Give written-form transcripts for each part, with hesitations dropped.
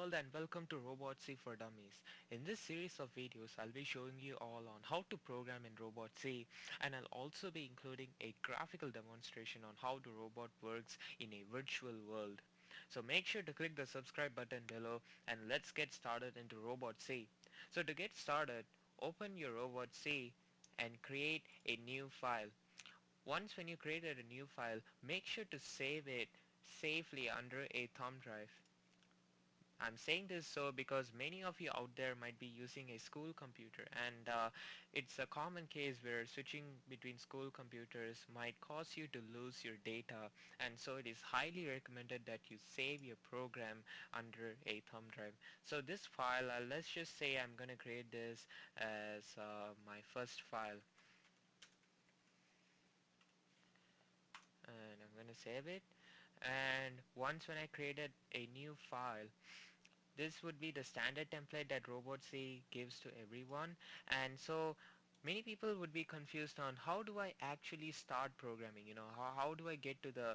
world and welcome to RobotC for Dummies. In this series of videos, I'll be showing you all on how to program in RobotC, and I'll also be including a graphical demonstration on how the robot works in a virtual world. So make sure to click the subscribe button below and let's get started into RobotC. So to get started, open your RobotC and create a new file. Once when you created a new file, make sure to save it safely under a thumb drive. I'm saying this so because many of you out there might be using a school computer, and it's a common case where switching between school computers might cause you to lose your data, and so it is highly recommended that you save your program under a thumb drive. So this file, let's just say I'm going to create this as my first file, and I'm going to save it. And once when I created a new file, this would be the standard template that RobotC gives to everyone, and so many people would be confused on how do I actually start programming. How do I get to the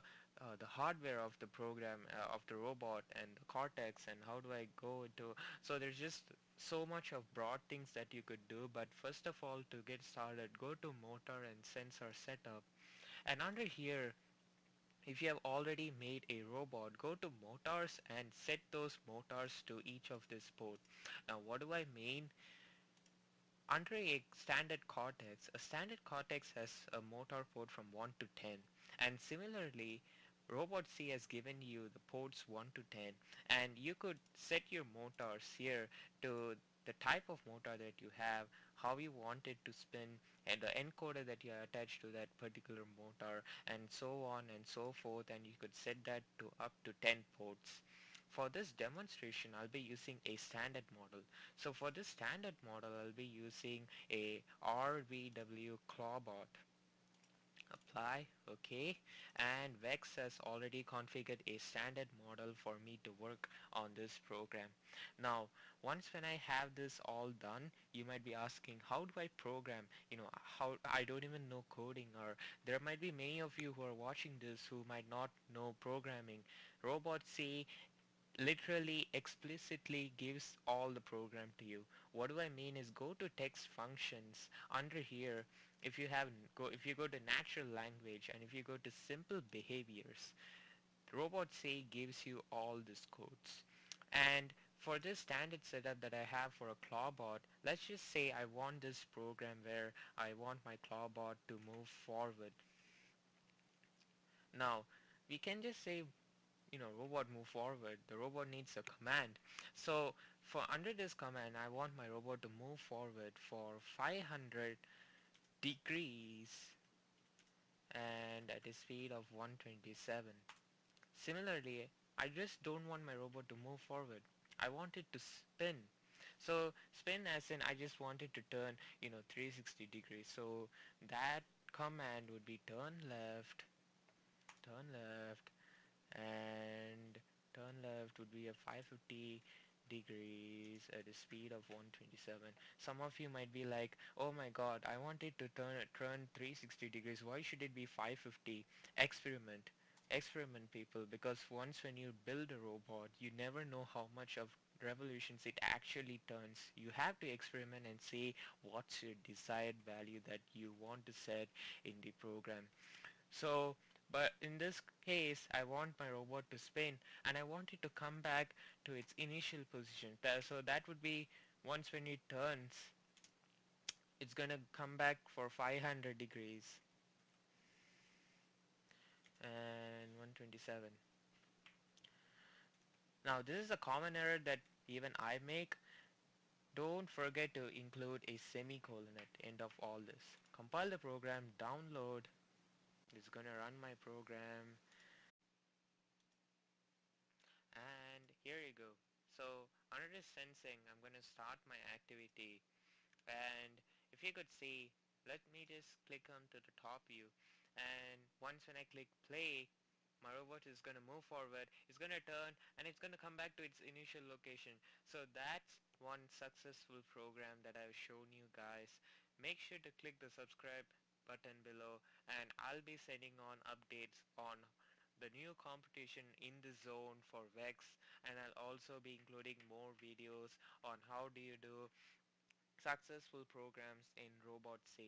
hardware of the program, of the robot and the cortex, and how do I go into, so there's just so much of broad things that you could do. But first of all, to get started, go to motor and sensor setup, and under here, if you have already made a robot, go to motors and set those motors to each of this port. Now what do I mean? Under a standard cortex has a motor port from 1 to 10, and similarly RobotC has given you the ports 1 to 10, and you could set your motors here to the type of motor that you have, how you want it to spin, and the encoder that you attach to that particular motor, and so on and so forth, and you could set that to up to 10 ports. For this demonstration, I'll be using a standard model. So for this standard model, I'll be using a RVW Clawbot. Apply, okay, and Vex has already configured a standard model for me to work on this program. Now once when I have this all done, you might be asking, how do I program? How I don't even know coding, or there might be many of you who are watching this who might not know programming. RobotC literally explicitly gives all the program to you. What do I mean is, go to text functions. Under here, if you go to natural language and if you go to simple behaviors, RobotC gives you all these codes. And for this standard setup that I have for a clawbot, let's just say I want this program where I want my clawbot to move forward. Now we can just say, robot move forward. The robot needs a command. So for under this command, I want my robot to move forward for 500 degrees and at a speed of 127. Similarly, I just don't want my robot to move forward. I want it to spin. So spin as in I just want it to turn, 360 degrees. So that command would be turn left, and turn left would be a 550 degrees at a speed of 127. Some of you might be like, oh my god, I want it to turn 360 degrees, why should it be 550? Experiment, people, because once when you build a robot, you never know how much of revolutions it actually turns. You have to experiment and see what's your desired value that you want to set in the program. So, but in this case, I want my robot to spin and I want it to come back to its initial position. So that would be, once when it turns, it's gonna come back for 500 degrees and 127. Now this is a common error that even I make. Don't forget to include a semicolon at the end of all this. Compile the program, download. It's gonna run my program, and here you go. So under this sensing, I'm gonna start my activity, and if you could see, let me just click onto the top view, and once when I click play, my robot is gonna move forward, it's gonna turn, and it's gonna come back to its initial location. So that's one successful program that I've shown you guys. Make sure to click the subscribe button below, and I'll be sending on updates on the new competition in the zone for Vex, and I'll also be including more videos on how do you do successful programs in RobotC.